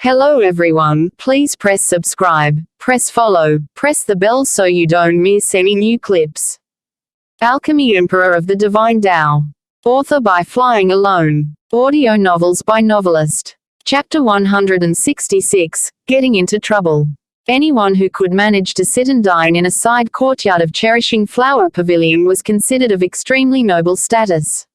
Hello everyone, please press subscribe, press follow, press the bell so you don't miss any new clips. Alchemy Emperor of the Divine Tao. Author by Flying Alone. Audio novels by Novelist. Chapter 166, Getting into Trouble. Anyone who could manage to sit and dine in a side courtyard of Cherishing Flower Pavilion was considered of extremely noble status.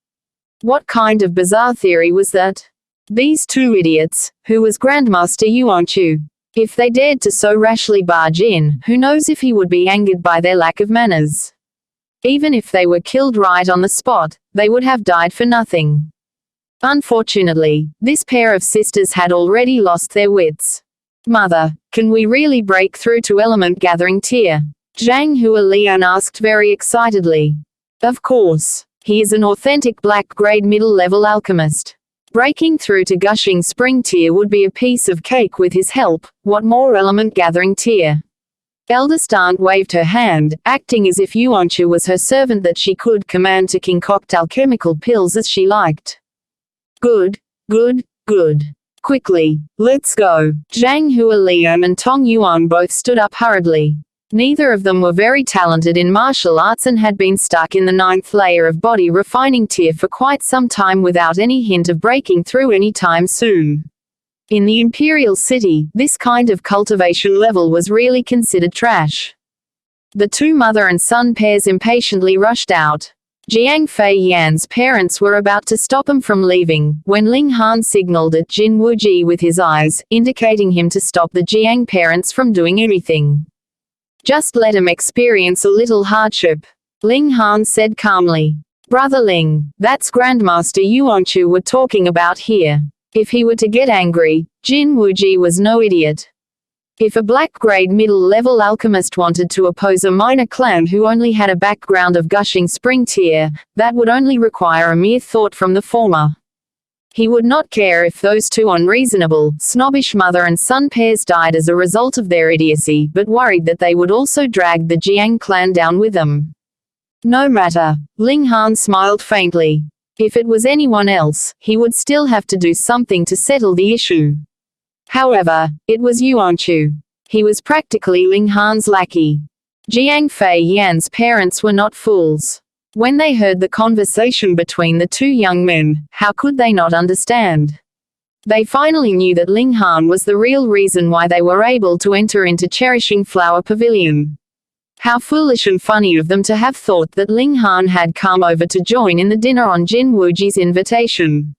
What kind of bizarre theory was that? These two idiots, who was Grandmaster Xuanhuan, if they dared to so rashly barge in, who knows if he would be angered by their lack of manners. Even if they were killed right on the spot, they would have died for nothing. Unfortunately, this pair of sisters had already lost their wits. Mother, can we really break through to element gathering tier? Xuanhuan asked very excitedly. Of course. He is an authentic black-grade middle-level alchemist. Breaking through to gushing spring tier would be a piece of cake with his help. What more element gathering tier? Eldest aunt waved her hand, acting as if Xuanhuan was her servant that she could command to concoct alchemical pills as she liked. Good, good, good. Quickly, let's go. Xuanhuan and Tong Yuan both stood up hurriedly. Neither of them were very talented in martial arts and had been stuck in the 9th layer of body refining tier for quite some time without any hint of breaking through any time soon. In the Imperial City, this kind of cultivation level was really considered trash. The two mother and son pairs impatiently rushed out. Jiang Fei Yan's parents were about to stop him from leaving, when Ling Han signaled at Jin Wuji with his eyes, indicating him to stop the Jiang parents from doing anything. Just let him experience a little hardship. Ling Han said calmly. Brother Ling, that's Grandmaster Xuanhuan we're talking about here. If he were to get angry, Jin Wuji was no idiot. If a black-grade middle-level alchemist wanted to oppose a minor clan who only had a background of gushing spring tier, that would only require a mere thought from the former. He would not care if those two unreasonable, snobbish mother and son pairs died as a result of their idiocy, but worried that they would also drag the Jiang clan down with them. No matter, Ling Han smiled faintly. If it was anyone else, he would still have to do something to settle the issue. However, it was Xuanhuan. He was practically Ling Han's lackey. Jiang Fei Yan's parents were not fools. When they heard the conversation between the two young men, how could they not understand? They finally knew that Ling Han was the real reason why they were able to enter into Cherishing Flower Pavilion. How foolish and funny of them to have thought that Ling Han had come over to join in the dinner on Jin Wuji's invitation.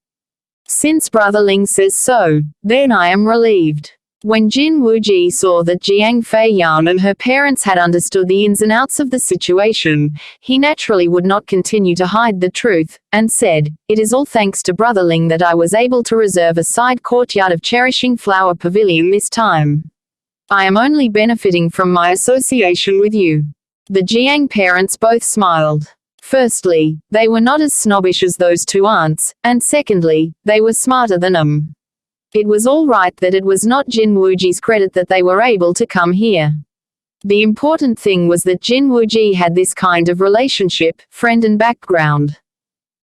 Since Brother Ling says so, then I am relieved. When Jin Wuji saw that Jiang Fei Yan and her parents had understood the ins and outs of the situation, he naturally would not continue to hide the truth, and said, "It is all thanks to Brother Ling that I was able to reserve a side courtyard of Cherishing Flower Pavilion this time. I am only benefiting from my association with you." The Jiang parents both smiled. Firstly, they were not as snobbish as those two aunts, and secondly, they were smarter than them. It was all right that it was not Jin Wuji's credit that they were able to come here. The important thing was that Jin Wuji had this kind of relationship, friend and background.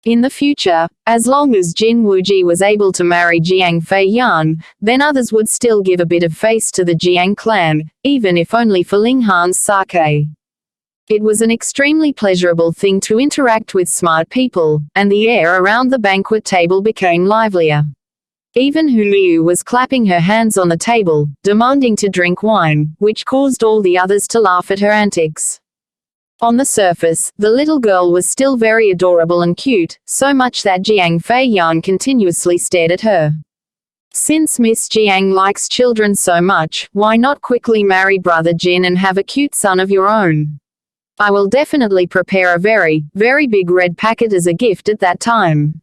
In the future, as long as Jin Wuji was able to marry Jiang Fei Yan, then others would still give a bit of face to the Jiang clan, even if only for Ling Han's sake. It was an extremely pleasurable thing to interact with smart people, and the air around the banquet table became livelier. Even Liu was clapping her hands on the table, demanding to drink wine, which caused all the others to laugh at her antics. On the surface, the little girl was still very adorable and cute, so much that Jiang Fei Yan continuously stared at her. Since Miss Jiang likes children so much, why not quickly marry Brother Jin and have a cute son of your own? I will definitely prepare a very, very big red packet as a gift at that time.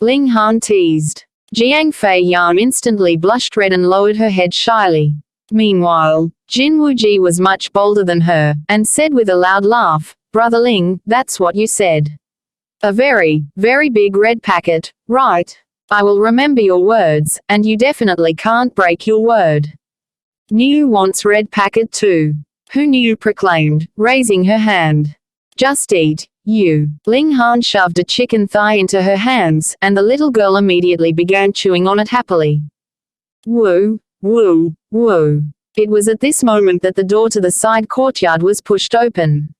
Ling Han teased. Jiang Fei Yan instantly blushed red and lowered her head shyly. Meanwhile, Jin Wuji was much bolder than her, and said with a loud laugh, "Brother Ling, that's what you said. A very, very big red packet, right? I will remember your words, and you definitely can't break your word." Niu wants red packet too. Who Niu proclaimed, raising her hand. Just eat. You. Ling Han shoved a chicken thigh into her hands, and the little girl immediately began chewing on it happily. Woo! Woo, woo. It was at this moment that the door to the side courtyard was pushed open.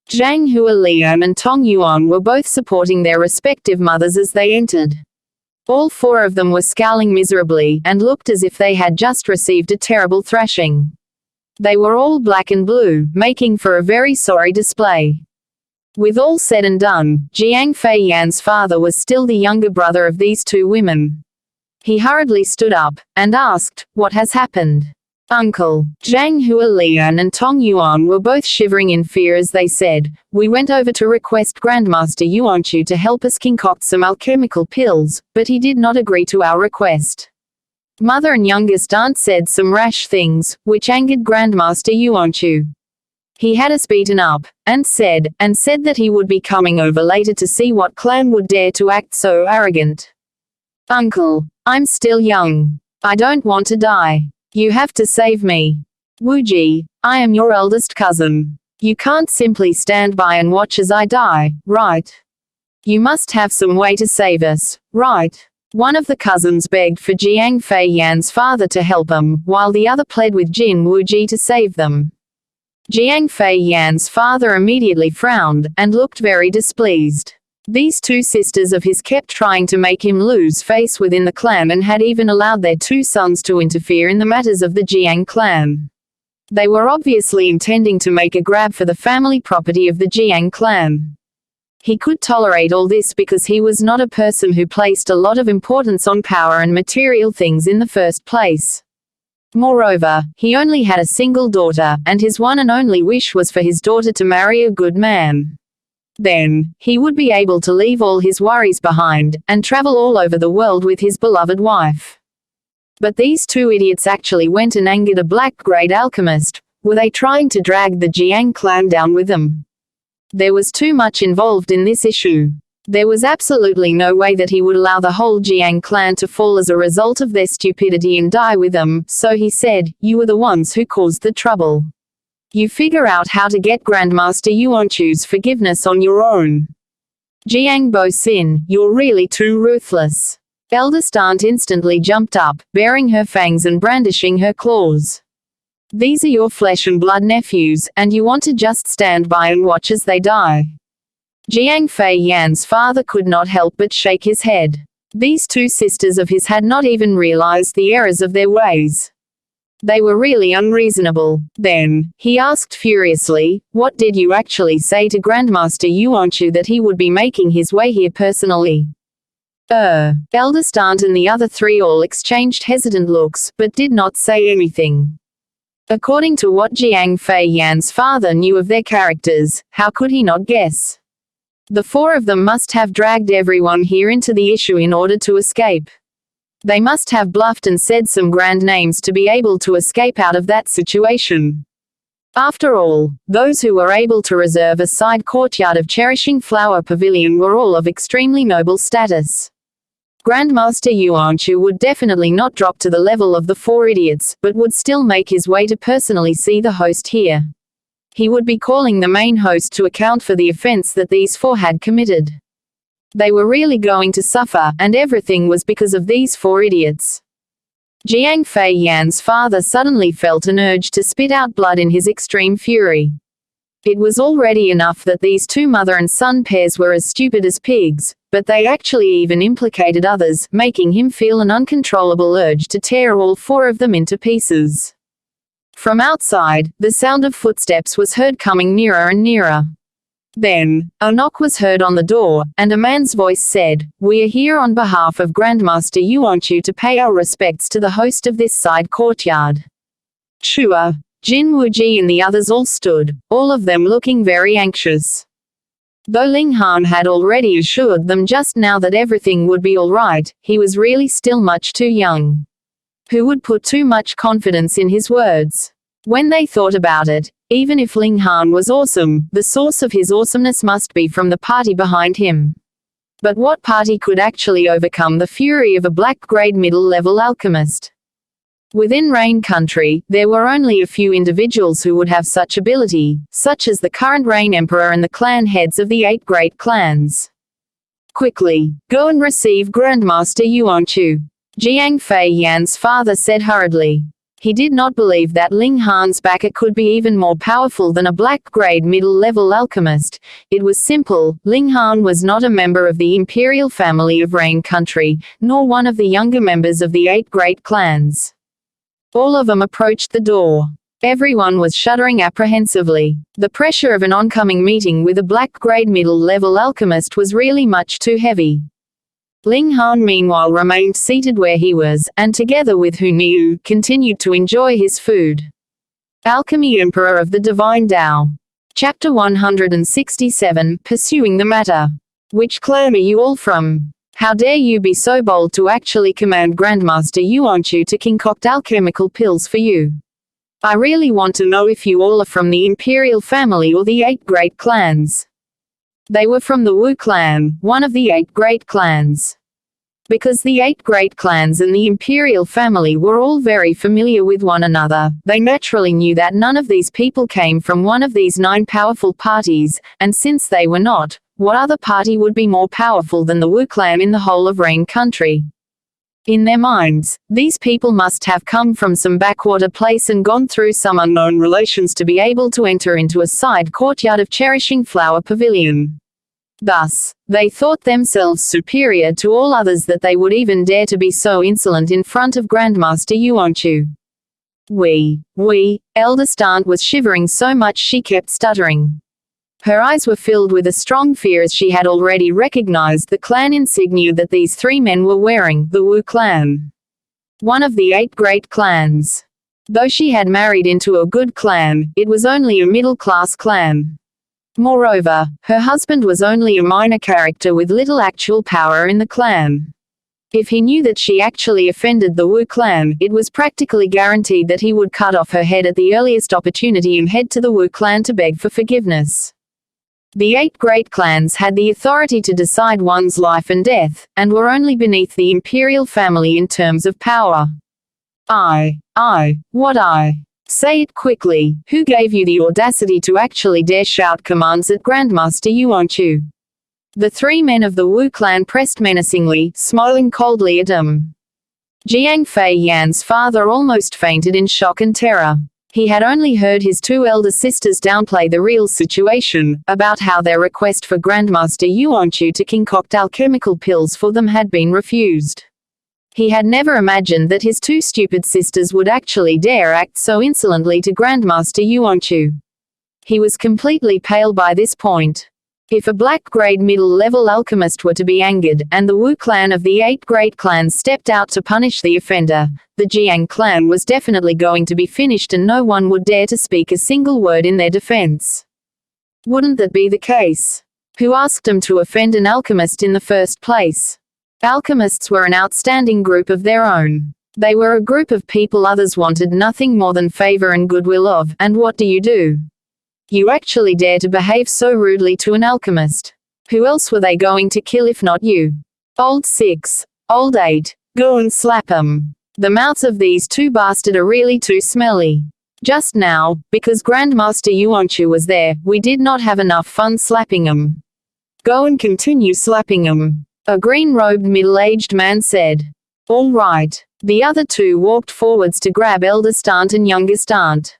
Zhang Hualian and Tong Yuan were both supporting their respective mothers as they entered. All four of them were scowling miserably and looked as if they had just received a terrible thrashing. They were all black and blue, making for a very sorry display. With all said and done, Jiang Feiyan's father was still the younger brother of these two women. He hurriedly stood up and asked, "What has happened?" "Uncle." Zhang Hualian and Tong Yuan were both shivering in fear as they said, "We went over to request Grandmaster Yuanchu to help us concoct some alchemical pills, but he did not agree to our request. Mother and youngest aunt said some rash things, which angered Grandmaster Yuanchu. He had us beaten up, and said that he would be coming over later to see what clan would dare to act so arrogant." "Uncle, I'm still young. I don't want to die. You have to save me. Wuji, I am your eldest cousin. You can't simply stand by and watch as I die, right? You must have some way to save us, right?" One of the cousins begged for Jiang Feiyan's father to help them, while the other pled with Jin Wuji to save them. Jiang Feiyan's father immediately frowned, and looked very displeased. These two sisters of his kept trying to make him lose face within the clan and had even allowed their two sons to interfere in the matters of the Jiang clan. They were obviously intending to make a grab for the family property of the Jiang clan. He could tolerate all this because he was not a person who placed a lot of importance on power and material things in the first place. Moreover, he only had a single daughter, and his one and only wish was for his daughter to marry a good man. Then, he would be able to leave all his worries behind, and travel all over the world with his beloved wife. But these two idiots actually went and angered a black-grade alchemist. Were they trying to drag the Jiang clan down with them? There was too much involved in this issue. There was absolutely no way that he would allow the whole Jiang clan to fall as a result of their stupidity and die with them, so he said, "You were the ones who caused the trouble. You figure out how to get Grandmaster Yuanchu's forgiveness on your own." "Jiang Bo-sin, you're really too ruthless." Eldest aunt instantly jumped up, baring her fangs and brandishing her claws. "These are your flesh and blood nephews, and you want to just stand by and watch as they die?" Jiang Feiyan's father could not help but shake his head. These two sisters of his had not even realized the errors of their ways. They were really unreasonable. Then, he asked furiously, "What did you actually say to Grandmaster Yuanchu that he would be making his way here personally?" Eldest aunt and the other three all exchanged hesitant looks, but did not say anything. According to what Jiang Feiyan's father knew of their characters, how could he not guess? The four of them must have dragged everyone here into the issue in order to escape. They must have bluffed and said some grand names to be able to escape out of that situation. After all, those who were able to reserve a side courtyard of Cherishing Flower Pavilion were all of extremely noble status. Grandmaster Yuanchu would definitely not drop to the level of the four idiots, but would still make his way to personally see the host here. He would be calling the main host to account for the offense that these four had committed. They were really going to suffer, and everything was because of these four idiots. Jiang Feiyan's father suddenly felt an urge to spit out blood in his extreme fury. It was already enough that these two mother and son pairs were as stupid as pigs, but they actually even implicated others, making him feel an uncontrollable urge to tear all four of them into pieces. From outside, the sound of footsteps was heard coming nearer and nearer. Then, a knock was heard on the door, and a man's voice said, "We are here on behalf of Grandmaster Yuanchu to pay our respects to the host of this side courtyard." Chua, Jin Wuji and the others all stood, all of them looking very anxious. Though Ling Han had already assured them just now that everything would be all right, he was really still much too young. Who would put too much confidence in his words? When they thought about it, even if Ling Han was awesome, the source of his awesomeness must be from the party behind him. But what party could actually overcome the fury of a black-grade middle-level alchemist? Within Rain Country, there were only a few individuals who would have such ability, such as the current Rain Emperor and the clan heads of the 8 great clans. "Quickly, go and receive Grandmaster Yuanchu." Jiang Fei Yan's father said hurriedly. He did not believe that Ling Han's backer could be even more powerful than a black-grade middle-level alchemist. It was simple. Ling Han was not a member of the imperial family of Rain Country, nor one of the younger members of the 8 great clans. All of them approached the door. Everyone was shuddering apprehensively. The pressure of an oncoming meeting with a black-grade middle-level alchemist was really much too heavy. Ling Han meanwhile remained seated where he was, and together with Hu Niu, continued to enjoy his food. Alchemy Emperor of the Divine Tao. Chapter 167, Pursuing the Matter. Which clan are you all from? How dare you be so bold to actually command Grandmaster Xuanhuan to concoct alchemical pills for you? I really want to know if you all are from the imperial family or the 8 great clans. They were from the Wu clan, one of the 8 great clans. Because the 8 great clans and the imperial family were all very familiar with one another, they naturally knew that none of these people came from one of these 9 powerful parties, and since they were not, what other party would be more powerful than the Wu clan in the whole of Rain Country? In their minds, these people must have come from some backwater place and gone through some unknown relations to be able to enter into a side courtyard of Cherishing Flower Pavilion. Thus, they thought themselves superior to all others that they would even dare to be so insolent in front of Grandmaster Xuanhuan. Eldest aunt was shivering so much she kept stuttering. Her eyes were filled with a strong fear as she had already recognized the clan insignia that these 3 men were wearing, the Wu clan. One of the 8 great clans. Though she had married into a good clan, it was only a middle-class clan. Moreover, her husband was only a minor character with little actual power in the clan. If he knew that she actually offended the Wu clan, it was practically guaranteed that he would cut off her head at the earliest opportunity and head to the Wu clan to beg for forgiveness. The 8 great clans had the authority to decide one's life and death, and were only beneath the imperial family in terms of power. Say it quickly. Who gave you the audacity to actually dare shout commands at Grandmaster Xuanhuan? The 3 men of the Wu clan pressed menacingly, smiling coldly at him. Jiang Fei Yan's father almost fainted in shock and terror. He had only heard his 2 elder sisters downplay the real situation, about how their request for Grandmaster Xuanhuan to concoct alchemical pills for them had been refused. He had never imagined that his 2 stupid sisters would actually dare act so insolently to Grandmaster Xuanhuan. He was completely pale by this point. If a black-grade middle-level alchemist were to be angered, and the Wu clan of the 8 great clans stepped out to punish the offender, the Jiang clan was definitely going to be finished and no one would dare to speak a single word in their defense. Wouldn't that be the case? Who asked them to offend an alchemist in the first place? Alchemists were an outstanding group of their own. They were a group of people others wanted nothing more than favor and goodwill of, and what do? You actually dare to behave so rudely to an alchemist. Who else were they going to kill if not you? Old 6, old 8, go and slap 'em. The mouths of these 2 bastards are really too smelly. Just now, because Grandmaster Xuanhuan was there, we did not have enough fun slapping 'em. Go and continue slapping 'em. A green-robed middle-aged man said. All right. The other 2 walked forwards to grab eldest aunt and youngest aunt.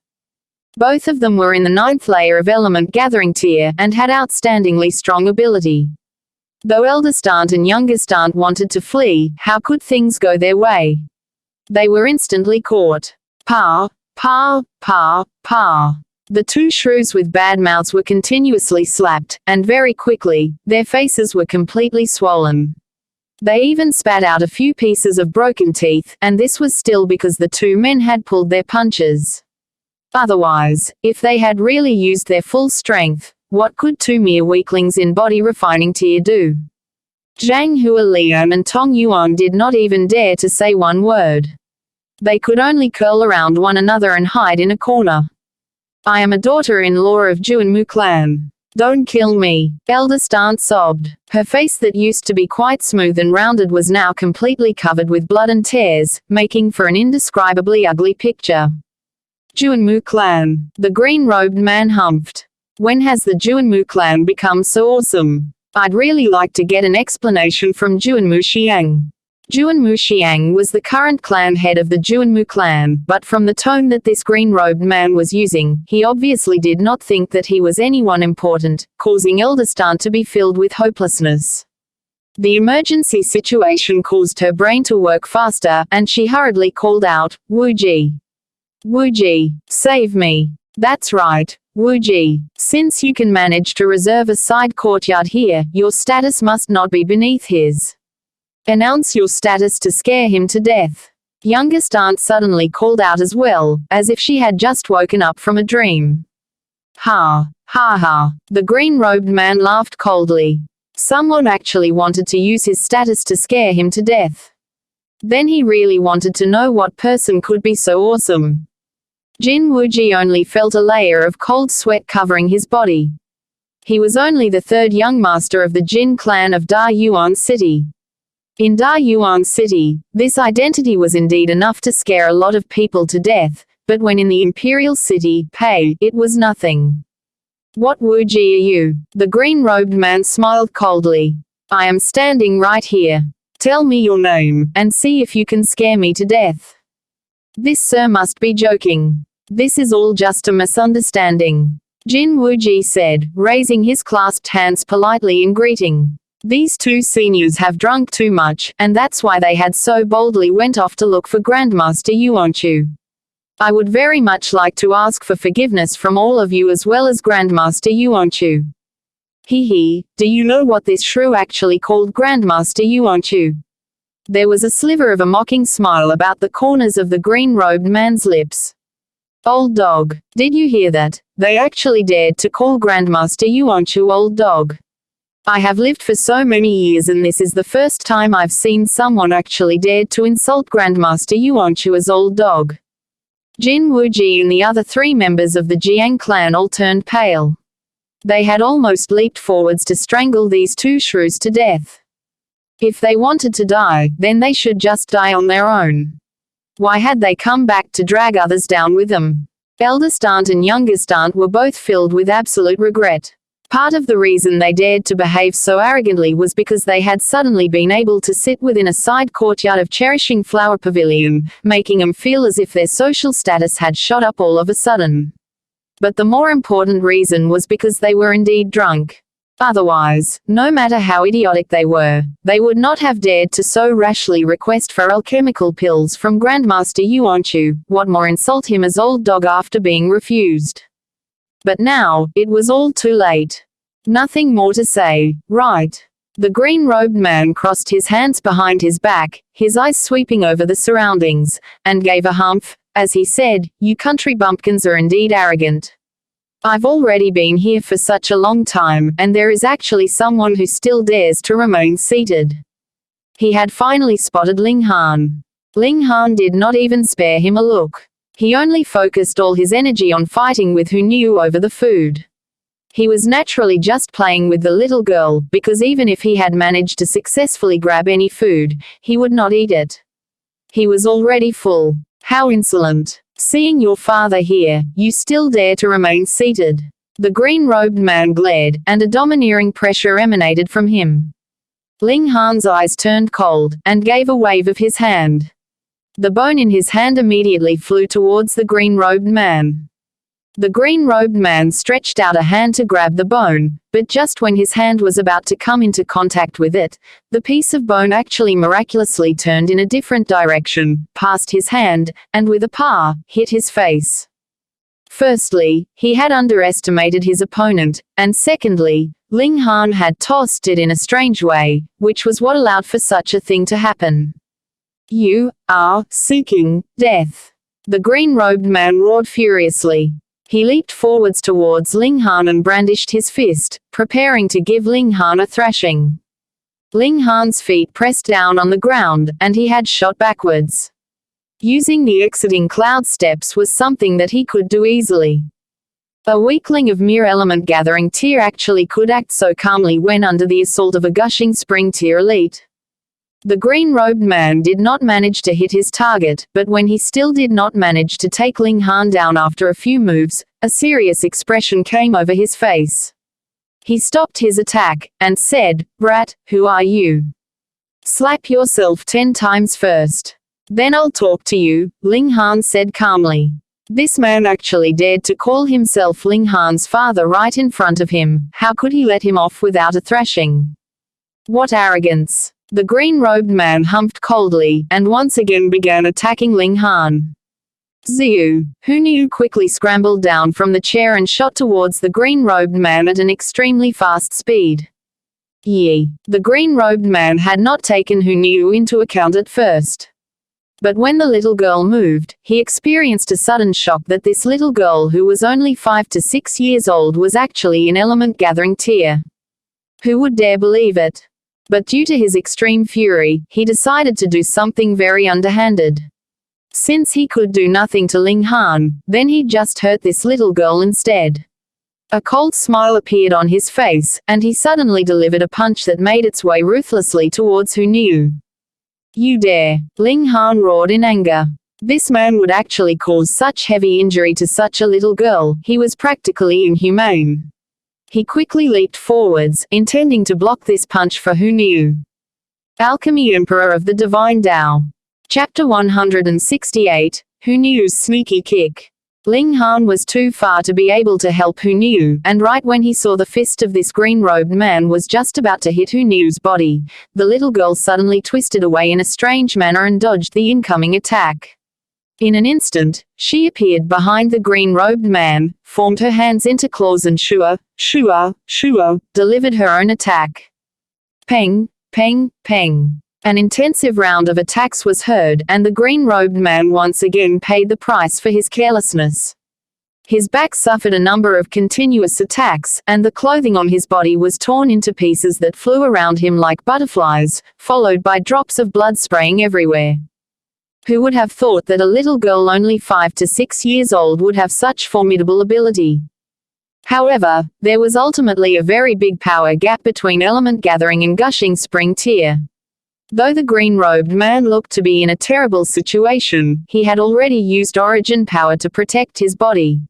Both of them were in the 9th layer of element gathering tier, and had outstandingly strong ability. Though eldest aunt and youngest aunt wanted to flee, how could things go their way? They were instantly caught. Pa. The 2 shrews with bad mouths were continuously slapped, and very quickly, their faces were completely swollen. They even spat out a few pieces of broken teeth, and this was still because the 2 men had pulled their punches. Otherwise, if they had really used their full strength, what could 2 mere weaklings in body refining tier do? Zhang Hualian and Tong Yuan did not even dare to say one word. They could only curl around one another and hide in a corner. I am a daughter-in-law of Xuanmu clan. Don't kill me, eldest aunt sobbed. Her face that used to be quite smooth and rounded was now completely covered with blood and tears, making for an indescribably ugly picture. Xuanmu clan, the green-robed man humphed. When has the Xuanmu clan become so awesome? I'd really like to get an explanation from Xuanmu Xiang. Xuanmu Xiang was the current clan head of the Xuanmu clan, but from the tone that this green-robed man was using, he obviously did not think that he was anyone important, causing Eldestan to be filled with hopelessness. The emergency situation caused her brain to work faster, and she hurriedly called out, "Wu Ji! Wu Ji, save me! That's right, Wu Ji. Since you can manage to reserve a side courtyard here, your status must not be beneath his. Announce your status to scare him to death." Youngest aunt suddenly called out as well, as if she had just woken up from a dream. Ha! Ha ha! The green-robed man laughed coldly. Someone actually wanted to use his status to scare him to death. Then he really wanted to know what person could be so awesome. Jin Wuji only felt a layer of cold sweat covering his body. He was only the third young master of the Jin clan of Da Yuan City. In Da Yuan City, this identity was indeed enough to scare a lot of people to death, but when in the imperial city, Pei, it was nothing. What Wu Ji are you? The green-robed man smiled coldly. I am standing right here. Tell me your name, and see if you can scare me to death. This sir must be joking. This is all just a misunderstanding. Jin Wuji said, raising his clasped hands politely in greeting. These two seniors have drunk too much, and that's why they had so boldly went off to look for Grandmaster Yuanchu. I would very much like to ask for forgiveness from all of you as well as Grandmaster Yuanchu. Hee, do you know what this shrew actually called Grandmaster Yuanchu? There was a sliver of a mocking smile about the corners of the green-robed man's lips. Old dog, did you hear that? They actually dared to call Grandmaster Yuanchu old dog. I have lived for so many years and this is the first time I've seen someone actually dared to insult Grandmaster Yuanchu as old dog. Jin Wuji and the other three members of the Jiang clan all turned pale. They had almost leaped forwards to strangle these two shrews to death. If they wanted to die, then they should just die on their own. Why had they come back to drag others down with them? Eldest aunt and youngest aunt were both filled with absolute regret. Part of the reason they dared to behave so arrogantly was because they had suddenly been able to sit within a side courtyard of Cherishing Flower Pavilion, making them feel as if their social status had shot up all of a sudden. But the more important reason was because they were indeed drunk. Otherwise, no matter how idiotic they were, they would not have dared to so rashly request for alchemical pills from Grandmaster Yuanchu, what more insult him as old dog after being refused. But now, it was all too late. Nothing more to say, right? The green-robed man crossed his hands behind his back, his eyes sweeping over the surroundings, and gave a humph, as he said, "You country bumpkins are indeed arrogant. I've already been here for such a long time, and there is actually someone who still dares to remain seated." He had finally spotted Ling Han. Ling Han did not even spare him a look. He only focused all his energy on fighting with Hu Niu over the food. He was naturally just playing with the little girl, because even if he had managed to successfully grab any food, he would not eat it. He was already full. How insolent. Seeing your father here, you still dare to remain seated. The green-robed man glared, and a domineering pressure emanated from him. Ling Han's eyes turned cold, and gave a wave of his hand. The bone in his hand immediately flew towards the green-robed man. The green-robed man stretched out a hand to grab the bone, but just when his hand was about to come into contact with it, the piece of bone actually miraculously turned in a different direction, past his hand, and with a pa, hit his face. Firstly, he had underestimated his opponent, and secondly, Ling Han had tossed it in a strange way, which was what allowed for such a thing to happen. You are seeking death. The green-robed man roared furiously. He leaped forwards towards Ling Han and brandished his fist, preparing to give Ling Han a thrashing. Ling Han's feet pressed down on the ground, and he had shot backwards. Using the exiting cloud steps was something that he could do easily. A weakling of mere element gathering tier actually could act so calmly when under the assault of a gushing spring tier elite. The green-robed man did not manage to hit his target, but when he still did not manage to take Ling Han down after a few moves, a serious expression came over his face. He stopped his attack, and said, "Brat, who are you?" Slap yourself 10 times first. Then I'll talk to you, Ling Han said calmly. This man actually dared to call himself Ling Han's father right in front of him. How could he let him off without a thrashing? What arrogance! The green-robed man humped coldly, and once again began attacking Ling Han. Xiu, who knew, quickly scrambled down from the chair and shot towards the green-robed man at an extremely fast speed. Yi. The green-robed man had not taken Hu Niu into account at first. But when the little girl moved, he experienced a sudden shock that this little girl, who was only 5 to 6 years old, was actually in element-gathering tier. Who would dare believe it? But due to his extreme fury, he decided to do something very underhanded. Since he could do nothing to Ling Han, then he'd just hurt this little girl instead. A cold smile appeared on his face, and he suddenly delivered a punch that made its way ruthlessly towards Hu Niu. You dare! Ling Han roared in anger. This man would actually cause such heavy injury to such a little girl. He was practically inhumane. He quickly leaped forwards, intending to block this punch for Hu Niu. Alchemy Emperor of the Divine Tao. Chapter 168, Hu Niu's Sneaky Kick. Ling Han was too far to be able to help Hu Niu, and right when he saw the fist of this green-robed man was just about to hit Hu Niu's body, the little girl suddenly twisted away in a strange manner and dodged the incoming attack. In an instant, she appeared behind the green-robed man, formed her hands into claws and delivered her own attack. Peng, peng, peng. An intensive round of attacks was heard, and the green-robed man once again paid the price for his carelessness. His back suffered a number of continuous attacks, and the clothing on his body was torn into pieces that flew around him like butterflies, followed by drops of blood spraying everywhere. Who would have thought that a little girl only 5 to 6 years old would have such formidable ability? However, there was ultimately a very big power gap between element gathering and gushing spring tier. Though the green-robed man looked to be in a terrible situation, he had already used origin power to protect his body.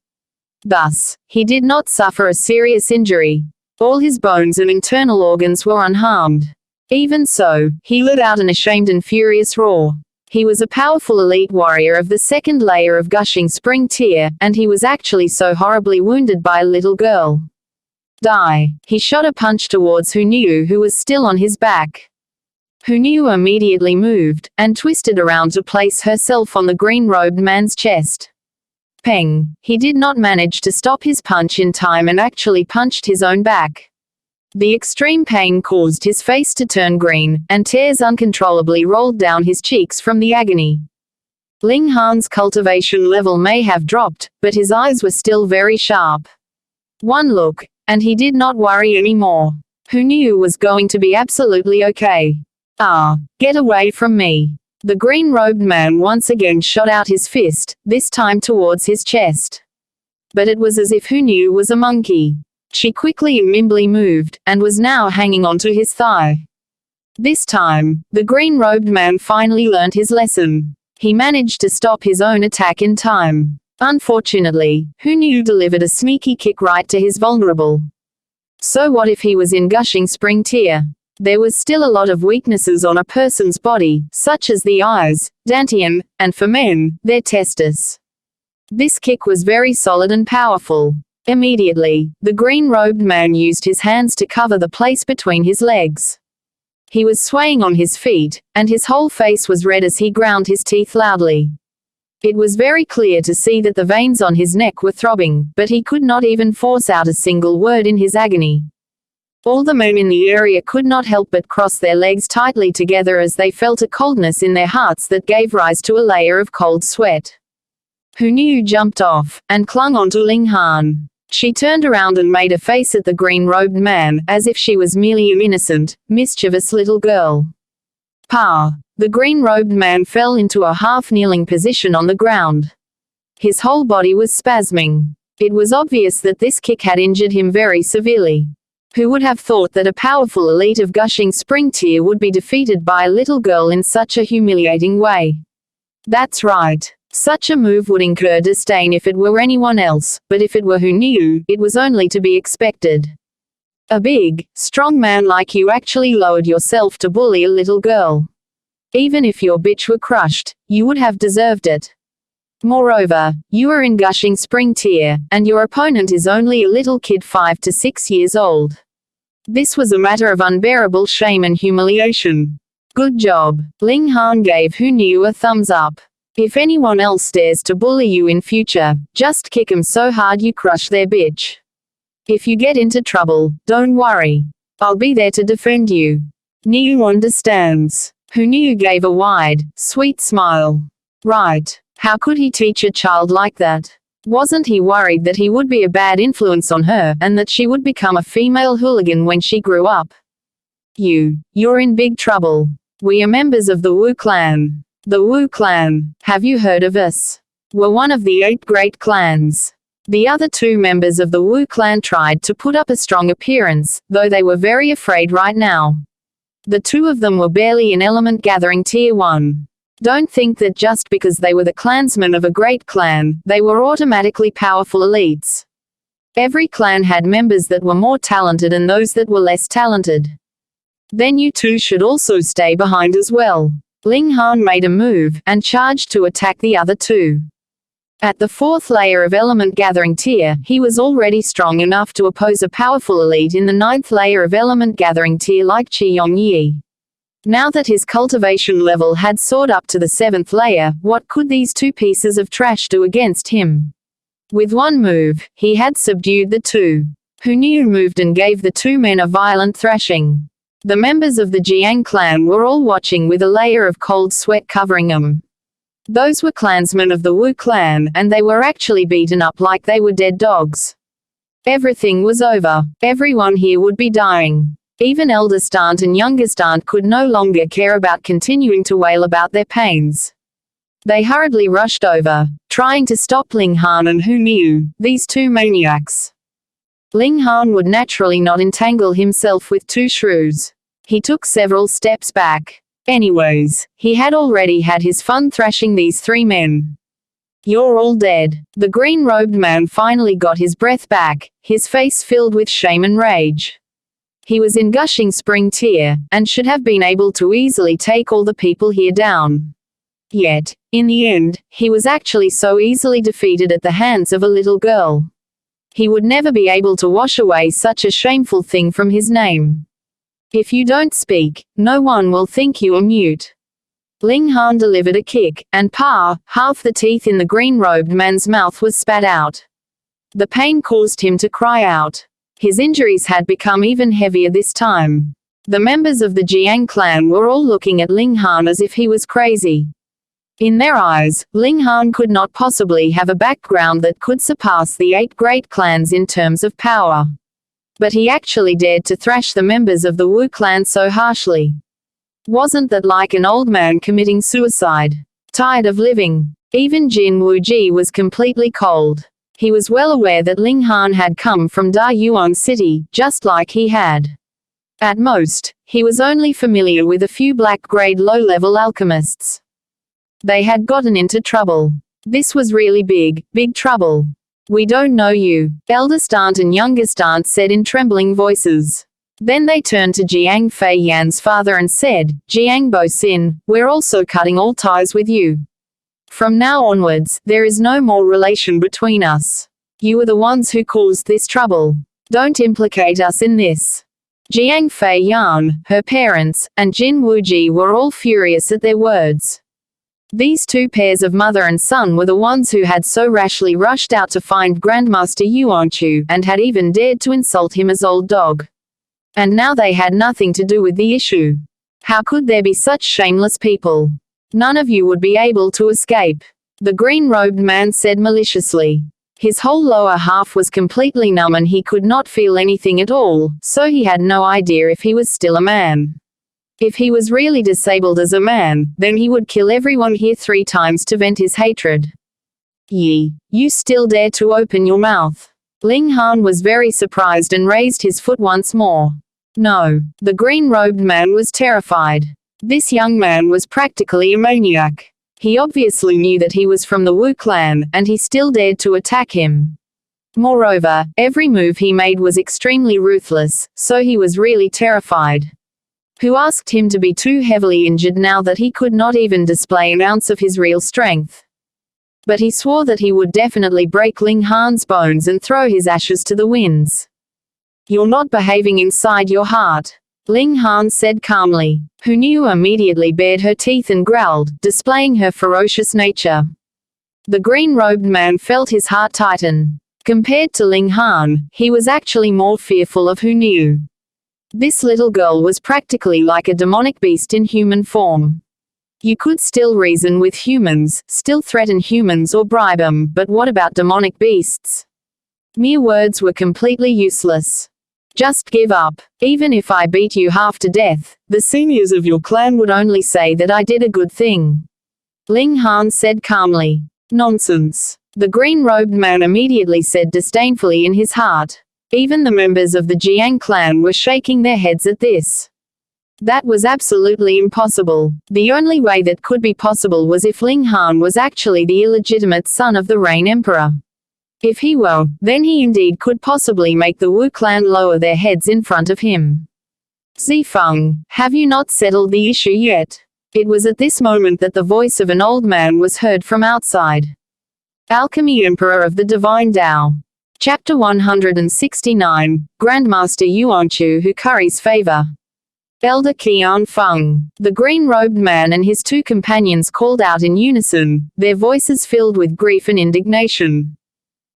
Thus, he did not suffer a serious injury. All his bones and internal organs were unharmed. Even so, he let out an ashamed and furious roar. He was a powerful elite warrior of the second layer of gushing spring tier, and he was actually so horribly wounded by a little girl. Die! He shot a punch towards Hu Niu, who was still on his back. Hu Niu immediately moved, and twisted around to place herself on the green-robed man's chest. Peng! He did not manage to stop his punch in time and actually punched his own back. The extreme pain caused his face to turn green, and tears uncontrollably rolled down his cheeks from the agony. Ling Han's cultivation level may have dropped, but his eyes were still very sharp. One look, and he did not worry anymore. Hu Niu was going to be absolutely okay. Ah, get away from me. The green-robed man once again shot out his fist, this time towards his chest. But it was as if Hu Niu was a monkey. She quickly and nimbly moved, and was now hanging onto his thigh. This time, the green-robed man finally learned his lesson. He managed to stop his own attack in time. Unfortunately, Hu Niu delivered a sneaky kick right to his vulnerable. So what if he was in gushing spring tier? There was still a lot of weaknesses on a person's body, such as the eyes, dantian, and for men, their testis. This kick was very solid and powerful. Immediately, the green-robed man used his hands to cover the place between his legs. He was swaying on his feet, and his whole face was red as he ground his teeth loudly. It was very clear to see that the veins on his neck were throbbing, but he could not even force out a single word in his agony. All the men in the area could not help but cross their legs tightly together as they felt a coldness in their hearts that gave rise to a layer of cold sweat. Hu Niu jumped off, and clung onto Ling Han. She turned around and made a face at the green-robed man, as if she was merely an innocent, mischievous little girl. Pa! The green-robed man fell into a half-kneeling position on the ground. His whole body was spasming. It was obvious that this kick had injured him very severely. Who would have thought that a powerful elite of gushing spring tier would be defeated by a little girl in such a humiliating way? That's right. Such a move would incur disdain if it were anyone else, but if it were Hu Niu, it was only to be expected. A big, strong man like you actually lowered yourself to bully a little girl. Even if your bitch were crushed, you would have deserved it. Moreover, you are in gushing spring tier, and your opponent is only a little kid 5 to 6 years old. This was a matter of unbearable shame and humiliation. Good job. Ling Han gave Hu Niu a thumbs up. If anyone else dares to bully you in future, just kick 'em so hard you crush their bitch. If you get into trouble, don't worry. I'll be there to defend you. Niu understands. Hu Niu gave a wide, sweet smile. Right. How could he teach a child like that? Wasn't he worried that he would be a bad influence on her and that she would become a female hooligan when she grew up? You're in big trouble. We are members of the Wu clan. The Wu clan, have you heard of us? We're one of the 8 great clans. The other 2 members of the Wu clan tried to put up a strong appearance, though they were very afraid right now. The 2 of them were barely in element gathering tier 1. Don't think that just because they were the clansmen of a great clan, they were automatically powerful elites. Every clan had members that were more talented and those that were less talented. Then you 2 should also stay behind as well. Ling Han made a move, and charged to attack the other 2. At the 4th layer of element gathering tier, he was already strong enough to oppose a powerful elite in the 9th layer of element gathering tier like Qiyong Yi. Now that his cultivation level had soared up to the 7th layer, what could these 2 pieces of trash do against him? With one move, he had subdued the 2. Hu Niu moved and gave the 2 men a violent thrashing. The members of the Jiang clan were all watching with a layer of cold sweat covering them. Those were clansmen of the Wu clan, and they were actually beaten up like they were dead dogs. Everything was over. Everyone here would be dying. Even eldest aunt and youngest aunt could no longer care about continuing to wail about their pains. They hurriedly rushed over, trying to stop Ling Han and Hu Niu, these 2 maniacs. Ling Han would naturally not entangle himself with 2 shrews. He took several steps back. Anyways, he had already had his fun thrashing these 3 men. You're all dead. The green-robed man finally got his breath back, his face filled with shame and rage. He was in gushing spring tier, and should have been able to easily take all the people here down. Yet, in the end, he was actually so easily defeated at the hands of a little girl. He would never be able to wash away such a shameful thing from his name. If you don't speak, no one will think you are mute. Ling Han delivered a kick, and half the teeth in the green-robed man's mouth was spat out. The pain caused him to cry out. His injuries had become even heavier this time. The members of the Jiang clan were all looking at Ling Han as if he was crazy. In their eyes, Ling Han could not possibly have a background that could surpass the 8 great clans in terms of power. But he actually dared to thrash the members of the Wu clan so harshly. Wasn't that like an old man committing suicide? Tired of living? Even Jin Wuji was completely cold. He was well aware that Ling Han had come from Da Yuan City, just like he had. At most, he was only familiar with a few black-grade low-level alchemists. They had gotten into trouble. This was really big trouble. We don't know you, eldest aunt and youngest aunt said in trembling voices. Then they turned to Jiang Fei Yan's father and said, Jiang Bo Xin, we're also cutting all ties with you. From now onwards, there is no more relation between us. You are the ones who caused this trouble. Don't implicate us in this. Jiang Fei Yan, her parents, and Jin Wuji were all furious at their words. These 2 pairs of mother and son were the ones who had so rashly rushed out to find Grandmaster Yuanchu and had even dared to insult him as old dog. And now they had nothing to do with the issue. How could there be such shameless people? None of you would be able to escape. The green-robed man said maliciously. His whole lower half was completely numb and he could not feel anything at all, so he had no idea if he was still a man. If he was really disabled as a man, then he would kill everyone here 3 times to vent his hatred. You still dare to open your mouth? Ling Han was very surprised and raised his foot once more. No, the green-robed man was terrified. This young man was practically a maniac. He obviously knew that he was from the Wu clan, and he still dared to attack him. Moreover, every move he made was extremely ruthless, so he was really terrified. Who asked him to be too heavily injured now that he could not even display an ounce of his real strength? But he swore that he would definitely break Ling Han's bones and throw his ashes to the winds. "You're not behaving inside your heart," Ling Han said calmly. Who knew immediately bared her teeth and growled, displaying her ferocious nature. The green-robed man felt his heart tighten. Compared to Ling Han, he was actually more fearful of Hu Niu. This little girl was practically like a demonic beast in human form. You could still reason with humans, still threaten humans or bribe them, but what about demonic beasts? Mere words were completely useless. Just give up. Even if I beat you half to death, the seniors of your clan would only say that I did a good thing. Ling Han said calmly. Nonsense. The green-robed man immediately said disdainfully in his heart. Even the members of the Jiang clan were shaking their heads at this. That was absolutely impossible. The only way that could be possible was if Ling Han was actually the illegitimate son of the Rain Emperor. If he were, then he indeed could possibly make the Wu clan lower their heads in front of him. Zifeng, have you not settled the issue yet? It was at this moment that the voice of an old man was heard from outside. Alchemy Emperor of the Divine Tao. Chapter 169, Grandmaster Yuanchu who curries favor. Elder Xuanhuan. The green-robed man and his two companions called out in unison, their voices filled with grief and indignation.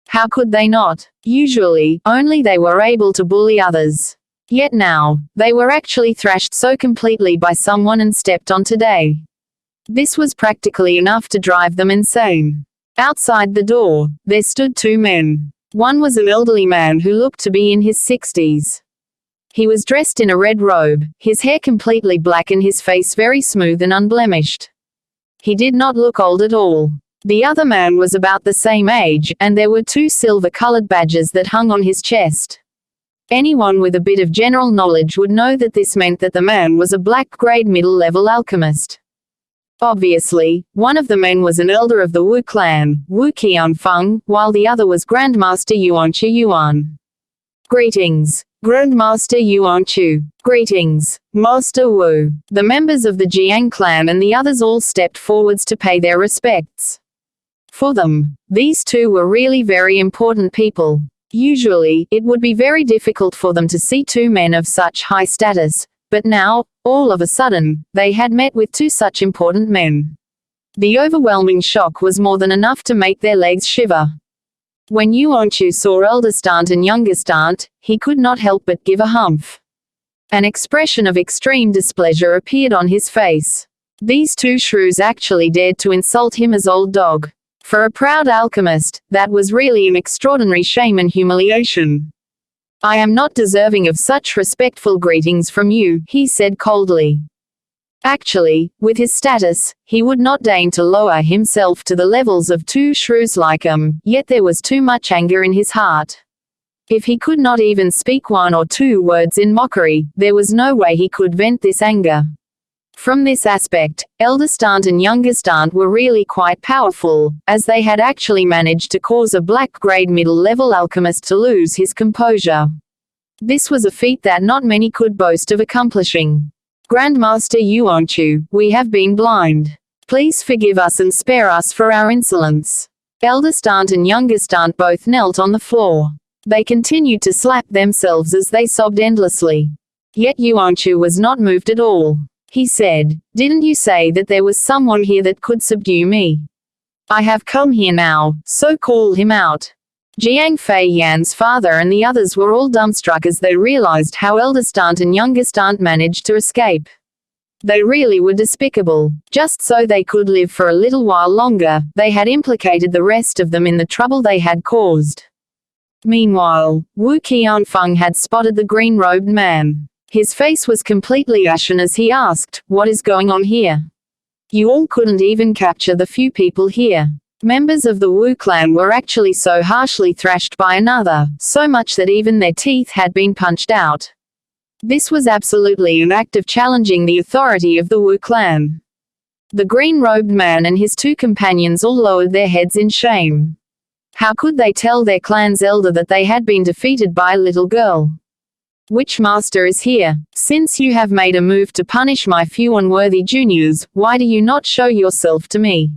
How could they not? Usually, only they were able to bully others. Yet now, they were actually thrashed so completely by someone and stepped on today. This was practically enough to drive them insane. Outside the door, there stood two men. One was an elderly man who looked to be in his 60s. He was dressed in a red robe, his hair completely black and his face very smooth and unblemished. He did not look old at all. The other man was about the same age, and there were two silver-colored badges that hung on his chest. Anyone with a bit of general knowledge would know that this meant that the man was a black-grade middle-level alchemist. Obviously, one of the men was an elder of the Wu clan, Wu Qianfeng, while the other was Grandmaster Yuanchu Yuan. Greetings, Grandmaster Yuanchu. Greetings, Master Wu. The members of the Jiang clan and the others all stepped forwards to pay their respects. For them, these two were really very important people. Usually, it would be very difficult for them to see two men of such high status, but now, all of a sudden, they had met with two such important men. The overwhelming shock was more than enough to make their legs shiver. When Yuanchu saw eldest aunt and youngest aunt, he could not help but give a humph. An expression of extreme displeasure appeared on his face. These two shrews actually dared to insult him as old dog. For a proud alchemist, that was really an extraordinary shame and humiliation. I am not deserving of such respectful greetings from you, he said coldly. Actually, with his status, he would not deign to lower himself to the levels of two shrews like him, yet there was too much anger in his heart. If he could not even speak one or two words in mockery, there was no way he could vent this anger. From this aspect, eldest aunt and youngest aunt were really quite powerful, as they had actually managed to cause a black-grade middle-level alchemist to lose his composure. This was a feat that not many could boast of accomplishing. Grandmaster Yuanchu, we have been blind. Please forgive us and spare us for our insolence. Eldest aunt and youngest aunt both knelt on the floor. They continued to slap themselves as they sobbed endlessly. Yet Yuanchu was not moved at all. He said, "Didn't you say that there was someone here that could subdue me? I have come here now, so call him out." Jiang Fei Yan's father and the others were all dumbstruck as they realized how eldest aunt and youngest aunt managed to escape. They really were despicable. Just so they could live for a little while longer, they had implicated the rest of them in the trouble they had caused. Meanwhile, Wu Qianfeng had spotted the green-robed man. His face was completely ashen as he asked, "What is going on here? You all couldn't even capture the few people here." Members of the Wu clan were actually so harshly thrashed by another, so much that even their teeth had been punched out. This was absolutely an act of challenging the authority of the Wu clan. The green-robed man and his two companions all lowered their heads in shame. How could they tell their clan's elder that they had been defeated by a little girl? Which master is here? Since you have made a move to punish my few unworthy juniors, why do you not show yourself to me?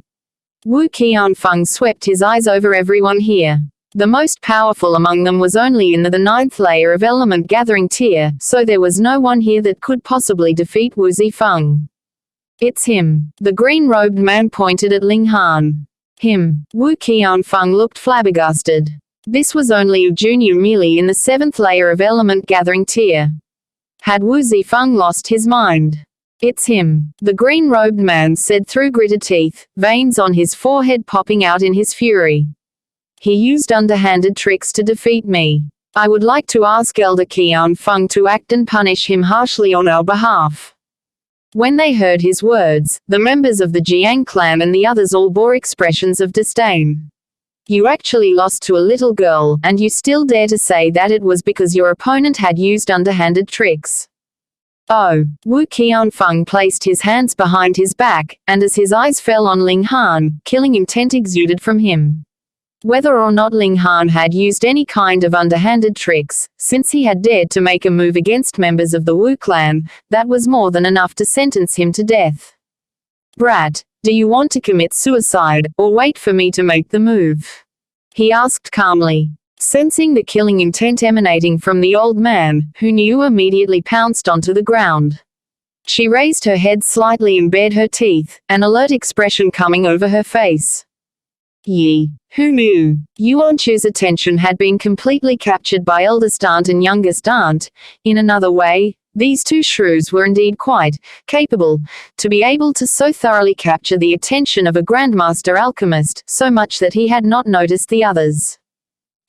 Wu Qianfeng swept his eyes over everyone here. The most powerful among them was only in the 9th layer of element gathering tier, so there was no one here that could possibly defeat Wu Zifeng. It's him. The green-robed man pointed at Ling Han. Him. Wu Qianfeng looked flabbergasted. This was only a junior merely in the 7th layer of element gathering tier. Had Wu Zifeng lost his mind? It's him. The green-robed man said through gritted teeth, veins on his forehead popping out in his fury. He used underhanded tricks to defeat me. I would like to ask Elder Qianfeng to act and punish him harshly on our behalf. When they heard his words, the members of the Jiang clan and the others all bore expressions of disdain. You actually lost to a little girl, and you still dare to say that it was because your opponent had used underhanded tricks. Oh. Wu Qianfeng placed his hands behind his back, and as his eyes fell on Ling Han, killing intent exuded from him. Whether or not Ling Han had used any kind of underhanded tricks, since he had dared to make a move against members of the Wu clan, that was more than enough to sentence him to death. Brat, do you want to commit suicide, or wait for me to make the move? He asked calmly. Sensing the killing intent emanating from the old man, who knew, immediately pounced onto the ground. She raised her head slightly and bared her teeth, an alert expression coming over her face. Yi. Who knew? Yuanchu's attention had been completely captured by eldest aunt and youngest aunt. In another way, these two shrews were indeed quite capable to be able to so thoroughly capture the attention of a grandmaster alchemist, so much that he had not noticed the others.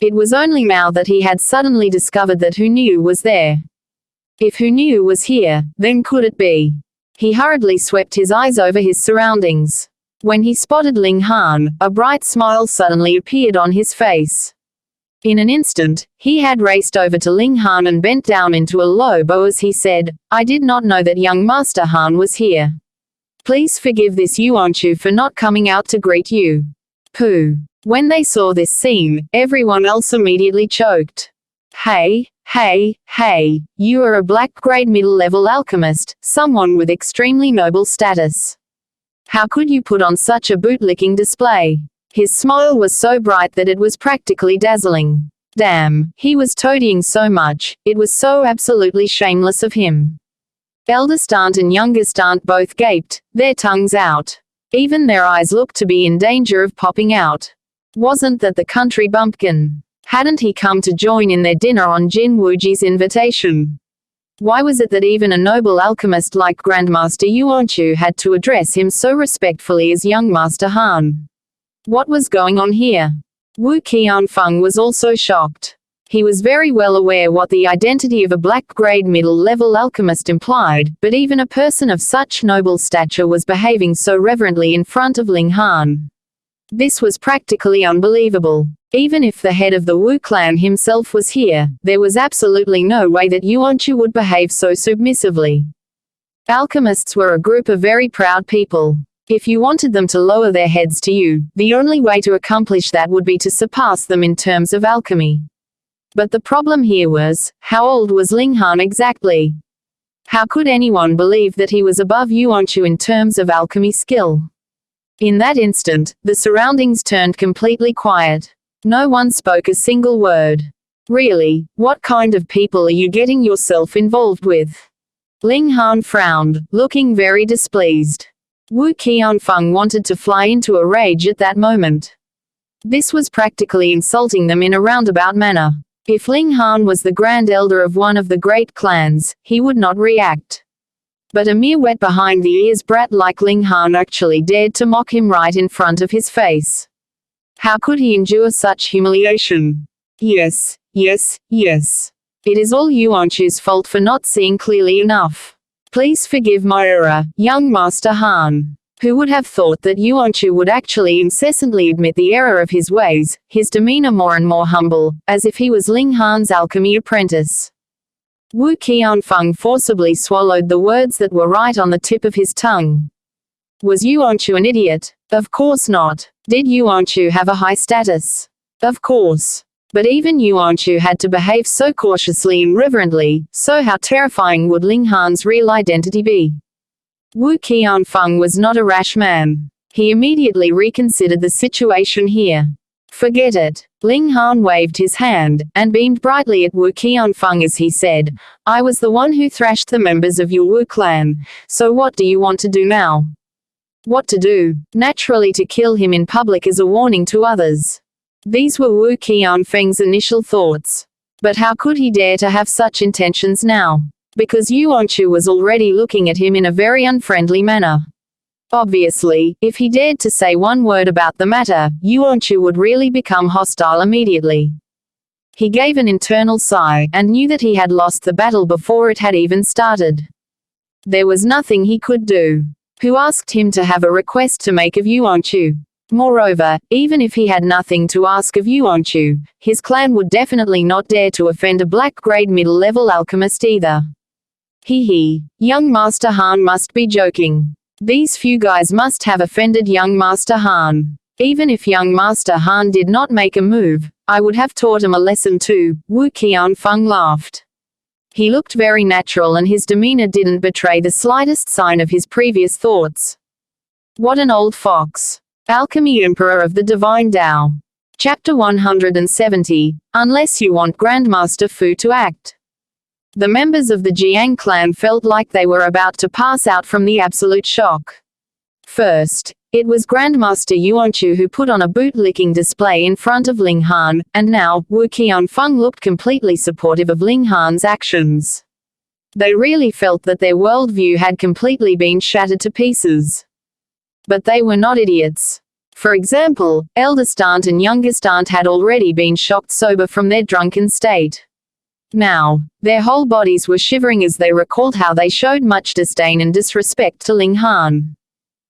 It was only now that he had suddenly discovered that Who Knew was there. If Who Knew was here, then could it be? He hurriedly swept his eyes over his surroundings. When he spotted Ling Han, a bright smile suddenly appeared on his face. In an instant, he had raced over to Ling Han and bent down into a low bow as he said, I did not know that young Master Han was here. Please forgive this Yuanchu for not coming out to greet you. Pooh. When they saw this scene, everyone else immediately choked. Hey, you are a black-grade middle-level alchemist, someone with extremely noble status. How could you put on such a bootlicking display? His smile was so bright that it was practically dazzling. Damn, he was toadying so much, it was so absolutely shameless of him. Eldest aunt and youngest aunt both gaped, their tongues out. Even their eyes looked to be in danger of popping out. Wasn't that the country bumpkin? Hadn't he come to join in their dinner on Jin Wuji's invitation? Why was it that even a noble alchemist like Grandmaster Yuanchu had to address him so respectfully as young Master Han? What was going on here? Wu Qianfeng was also shocked. He was very well aware what the identity of a black-grade middle-level alchemist implied, but even a person of such noble stature was behaving so reverently in front of Ling Han. This was practically unbelievable. Even if the head of the Wu clan himself was here, there was absolutely no way that Yuanchu would behave so submissively. Alchemists were a group of very proud people. If you wanted them to lower their heads to you, the only way to accomplish that would be to surpass them in terms of alchemy. But the problem here was, how old was Ling Han exactly? How could anyone believe that he was above Yuanchu in terms of alchemy skill? In that instant, the surroundings turned completely quiet. No one spoke a single word. Really, what kind of people are you getting yourself involved with? Ling Han frowned, looking very displeased. Wu Qianfeng wanted to fly into a rage at that moment. This was practically insulting them in a roundabout manner. If Ling Han was the grand elder of one of the great clans, he would not react. But a mere wet behind the ears brat like Ling Han actually dared to mock him right in front of his face. How could he endure such humiliation? Yes. It is all Yuanchu's fault for not seeing clearly enough. Please forgive my error, young Master Han. Who would have thought that Yuanchu would actually incessantly admit the error of his ways, his demeanor more and more humble, as if he was Ling Han's alchemy apprentice. Wu Qianfeng forcibly swallowed the words that were right on the tip of his tongue. Was Yuanchu an idiot? Of course not. Did Yuanchu have a high status? Of course. But even Xuanhuan had to behave so cautiously and reverently, so how terrifying would Ling Han's real identity be? Wu Qianfeng was not a rash man. He immediately reconsidered the situation here. Forget it. Ling Han waved his hand, and beamed brightly at Wu Qianfeng as he said, I was the one who thrashed the members of your Wu clan, so what do you want to do now? What to do? Naturally to kill him in public as a warning to others. These were Wu Qianfeng's initial thoughts. But how could he dare to have such intentions now? Because Xuanhuan was already looking at him in a very unfriendly manner. Obviously, if he dared to say one word about the matter, Xuanhuan would really become hostile immediately. He gave an internal sigh, and knew that he had lost the battle before it had even started. There was nothing he could do. Who asked him to have a request to make of Xuanhuan? Moreover, even if he had nothing to ask of Xuanhuan, his clan would definitely not dare to offend a black-grade middle-level alchemist either. Hee, young Master Han must be joking. These few guys must have offended young Master Han. Even if young Master Han did not make a move, I would have taught him a lesson too. Wu Qianfeng laughed. He looked very natural and his demeanor didn't betray the slightest sign of his previous thoughts. What an old fox. Alchemy Emperor of the Divine Tao. Chapter 170, Unless you want Grandmaster Fu to act. The members of the Jiang clan felt like they were about to pass out from the absolute shock. First, it was Grandmaster Xuanhuan who put on a boot-licking display in front of Ling Han, and now, Wu Qianfeng looked completely supportive of Ling Han's actions. They really felt that their worldview had completely been shattered to pieces. But they were not idiots. For example, eldest aunt and youngest aunt had already been shocked sober from their drunken state. Now, their whole bodies were shivering as they recalled how they showed much disdain and disrespect to Ling Han.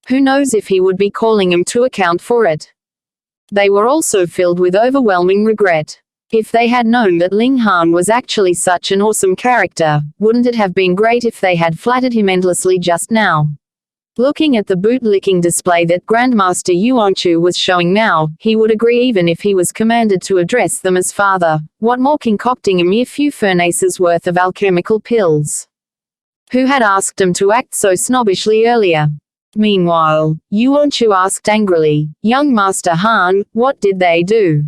Who knows if he would be calling them to account for it? They were also filled with overwhelming regret. If they had known that Ling Han was actually such an awesome character, wouldn't it have been great if they had flattered him endlessly just now? Looking at the boot-licking display that Grandmaster Xuanhuan was showing now, he would agree even if he was commanded to address them as father. What more concocting a mere few furnaces worth of alchemical pills? Who had asked him to act so snobbishly earlier? Meanwhile, Xuanhuan asked angrily, Young Master Han, what did they do?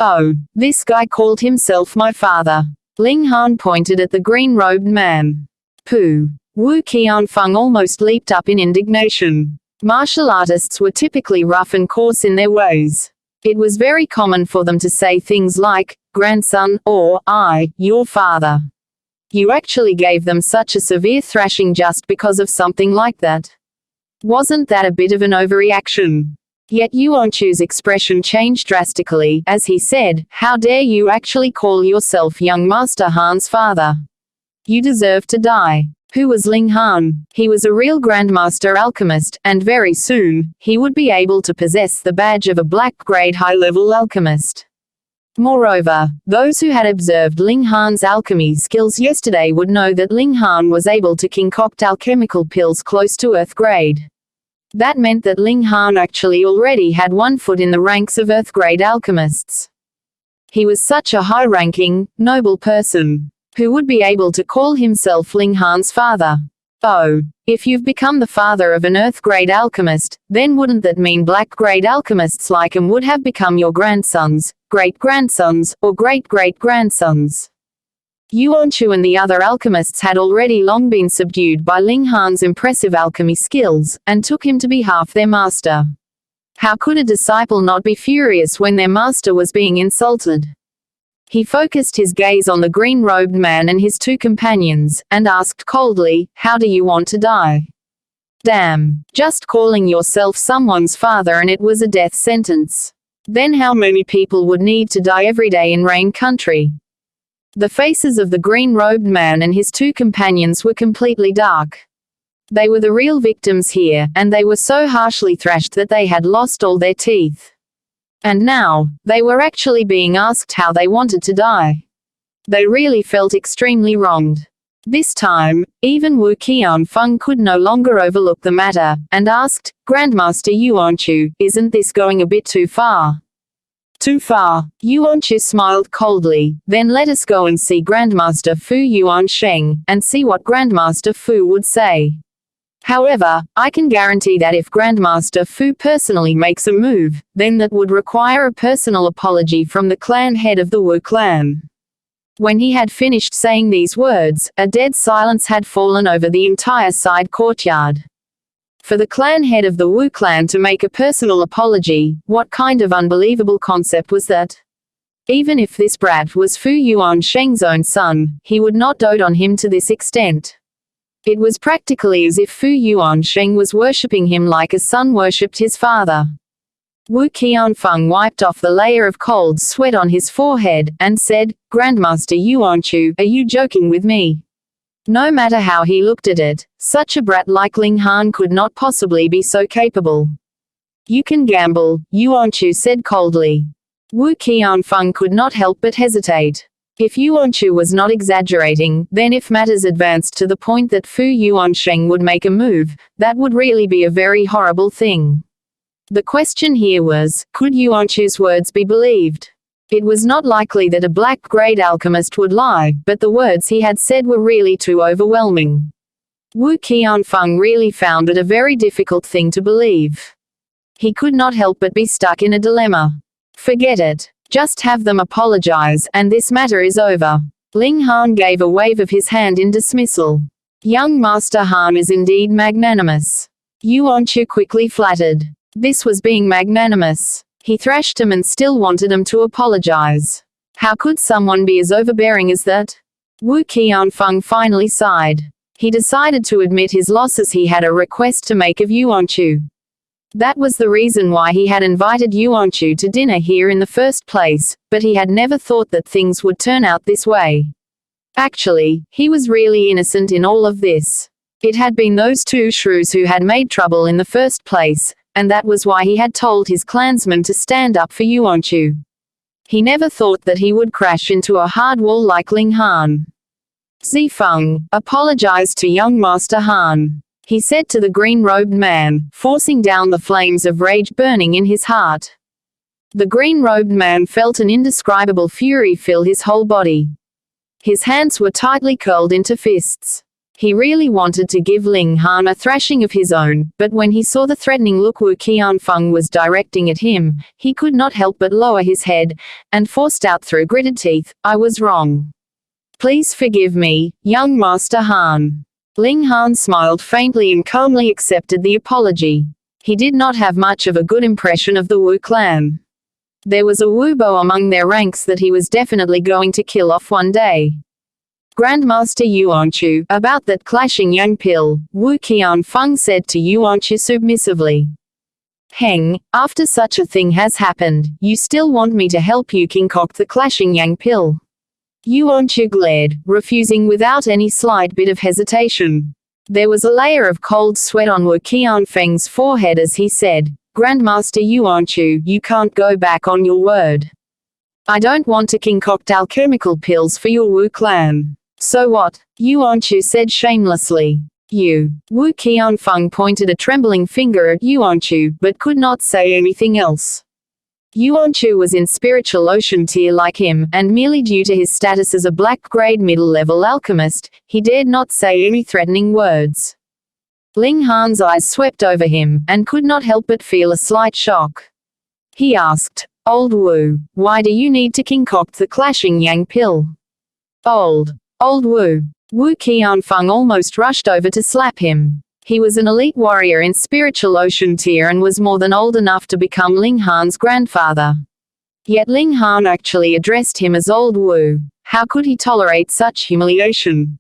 Oh, this guy called himself my father. Ling Han pointed at the green-robed man. Pooh. Wu Qianfeng almost leaped up in indignation. Martial artists were typically rough and coarse in their ways. It was very common for them to say things like, grandson, or, your father. You actually gave them such a severe thrashing just because of something like that. Wasn't that a bit of an overreaction? Yet Xuanhuan's expression changed drastically, as he said, how dare you actually call yourself young Master Han's father? You deserve to die. Who was Ling Han? He was a real Grandmaster alchemist, and very soon, he would be able to possess the badge of a black-grade high-level alchemist. Moreover, those who had observed Ling Han's alchemy skills yesterday would know that Ling Han was able to concoct alchemical pills close to Earth grade. That meant that Ling Han actually already had one foot in the ranks of Earth grade alchemists. He was such a high-ranking, noble person. Who would be able to call himself Ling Han's father? Oh, if you've become the father of an Earth-grade alchemist, then wouldn't that mean black-grade alchemists like him would have become your grandsons, great-grandsons, or great-great-grandsons? Xuanhuan and the other alchemists had already long been subdued by Ling Han's impressive alchemy skills, and took him to be half their master. How could a disciple not be furious when their master was being insulted? He focused his gaze on the green-robed man and his two companions, and asked coldly, how do you want to die? Damn, just calling yourself someone's father and it was a death sentence. Then how many people would need to die every day in Rain Country? The faces of the green-robed man and his two companions were completely dark. They were the real victims here, and they were so harshly thrashed that they had lost all their teeth. And now, they were actually being asked how they wanted to die. They really felt extremely wronged. This time, even Wu Qianfeng could no longer overlook the matter, and asked, Grandmaster Xuanhuan, isn't this going a bit too far? Too far. Yuanchu smiled coldly. Then let us go and see Grandmaster Fu Yuansheng, and see what Grandmaster Fu would say. However, I can guarantee that if Grandmaster Fu personally makes a move, then that would require a personal apology from the clan head of the Wu clan. When he had finished saying these words, a dead silence had fallen over the entire side courtyard. For the clan head of the Wu clan to make a personal apology, what kind of unbelievable concept was that? Even if this brat was Fu Yuansheng's own son, he would not dote on him to this extent. It was practically as if Fu Yuansheng was worshipping him like a son worshipped his father. Wu Qianfeng wiped off the layer of cold sweat on his forehead, and said, Grandmaster Yuanchu, are you joking with me? No matter how he looked at it, such a brat like Ling Han could not possibly be so capable. You can gamble, Yuanchu said coldly. Wu Qianfeng could not help but hesitate. If Yuanchu was not exaggerating, then if matters advanced to the point that Fu Yuansheng would make a move, that would really be a very horrible thing. The question here was, could Yuanchu's words be believed? It was not likely that a black-grade alchemist would lie, but the words he had said were really too overwhelming. Wu Qianfeng really found it a very difficult thing to believe. He could not help but be stuck in a dilemma. Forget it. Just have them apologize, and this matter is over. Ling Han gave a wave of his hand in dismissal. Young Master Han is indeed magnanimous. Yuanchu quickly flattered. This was being magnanimous. He thrashed him and still wanted him to apologize. How could someone be as overbearing as that? Wu Qianfeng finally sighed. He decided to admit his losses. He had a request to make of Yuanchu. That was the reason why he had invited Yuanchu to dinner here in the first place, but he had never thought that things would turn out this way. Actually, he was really innocent in all of this. It had been those two shrews who had made trouble in the first place, and that was why he had told his clansmen to stand up for Yuanchu. He never thought that he would crash into a hard wall like Ling Han. Zifeng, apologize to young Master Han, he said to the green-robed man, forcing down the flames of rage burning in his heart. The green-robed man felt an indescribable fury fill his whole body. His hands were tightly curled into fists. He really wanted to give Ling Han a thrashing of his own, but when he saw the threatening look Wu Qianfeng was directing at him, he could not help but lower his head, and forced out through gritted teeth, I was wrong. Please forgive me, young Master Han. Ling Han smiled faintly and calmly accepted the apology. He did not have much of a good impression of the Wu clan. There was a Wu Bo among their ranks that he was definitely going to kill off one day. Grandmaster Yuanchu, about that clashing yang pill, Wu Qianfeng said to Yuanchu submissively. Heng, after such a thing has happened, you still want me to help you concoct the clashing yang pill? Yuanchu glared, refusing without any slight bit of hesitation. There was a layer of cold sweat on Wu Qianfeng's forehead as he said, Grandmaster Yuanchu, you can't go back on your word. I don't want to concoct alchemical pills for your Wu clan. So what? Yuanchu said shamelessly. You. Wu Qianfeng pointed a trembling finger at Yuanchu, but could not say anything else. Yuanchu was in spiritual ocean tier like him, and merely due to his status as a black-grade middle-level alchemist, he dared not say any threatening words. Ling Han's eyes swept over him, and could not help but feel a slight shock. He asked, Old Wu, why do you need to concoct the clashing yang pill? Old Wu. Wu Qianfeng almost rushed over to slap him. He was an elite warrior in spiritual ocean tier and was more than old enough to become Ling Han's grandfather. Yet Ling Han actually addressed him as Old Wu. How could he tolerate such humiliation?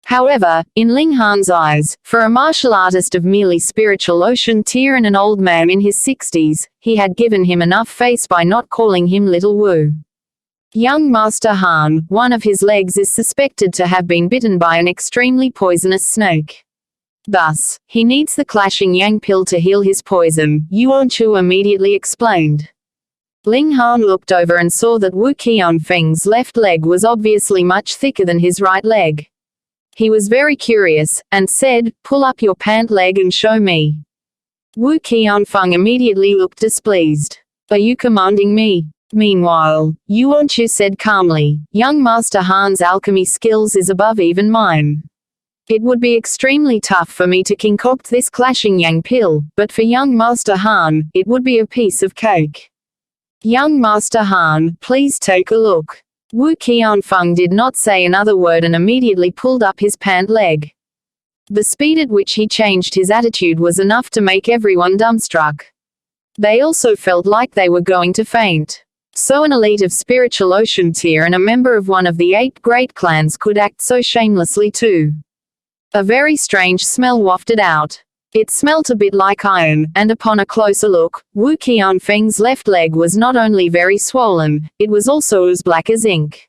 However, in Ling Han's eyes, for a martial artist of merely spiritual ocean tier and an old man in his 60s, he had given him enough face by not calling him Little Wu. Young Master Han, one of his legs is suspected to have been bitten by an extremely poisonous snake. Thus, he needs the clashing yang pill to heal his poison, Yuanchu immediately explained. Ling Han looked over and saw that Wu Qianfeng's left leg was obviously much thicker than his right leg. He was very curious, and said, pull up your pant leg and show me. Wu Qianfeng immediately looked displeased. Are you commanding me? Meanwhile, Yuanchu said calmly, young Master Han's alchemy skills is above even mine. It would be extremely tough for me to concoct this clashing yang pill, but for young Master Han, it would be a piece of cake. Young Master Han, please take a look. Wu Qianfeng did not say another word and immediately pulled up his pant leg. The speed at which he changed his attitude was enough to make everyone dumbstruck. They also felt like they were going to faint. So an elite of spiritual ocean tier and a member of one of the 8 great clans could act so shamelessly too. A very strange smell wafted out. It smelt a bit like iron, and upon a closer look, Wu Qianfeng's left leg was not only very swollen, it was also as black as ink.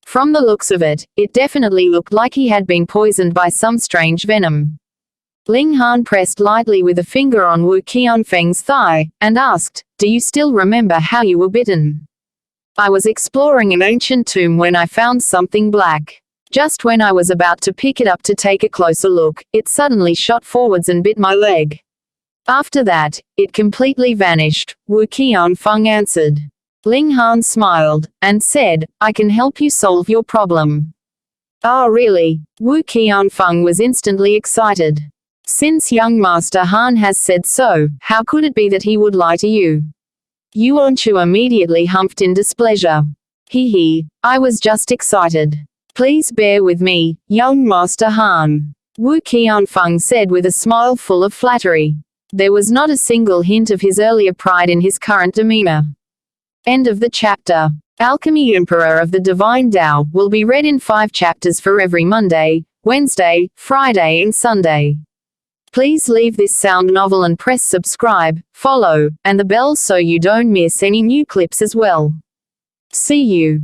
From the looks of it, it definitely looked like he had been poisoned by some strange venom. Ling Han pressed lightly with a finger on Wu Qianfeng's thigh, and asked, "Do you still remember how you were bitten?" "I was exploring an ancient tomb when I found something black. Just when I was about to pick it up to take a closer look, it suddenly shot forwards and bit my leg. After that, it completely vanished," Wu Qianfeng answered. Ling Han smiled, and said, "I can help you solve your problem." "Ah, really?" Wu Qianfeng was instantly excited. "Since young Master Han has said so, how could it be that he would lie to you?" Yuanchu immediately humphed in displeasure. "Hee, I was just excited. Please bear with me, young Master Han," Wu Qianfeng said with a smile full of flattery. There was not a single hint of his earlier pride in his current demeanor. End of the chapter. Alchemy Emperor of the Divine Tao will be read in 5 chapters for every Monday, Wednesday, Friday and Sunday. Please leave this sound novel and press subscribe, follow, and the bell so you don't miss any new clips as well. See you.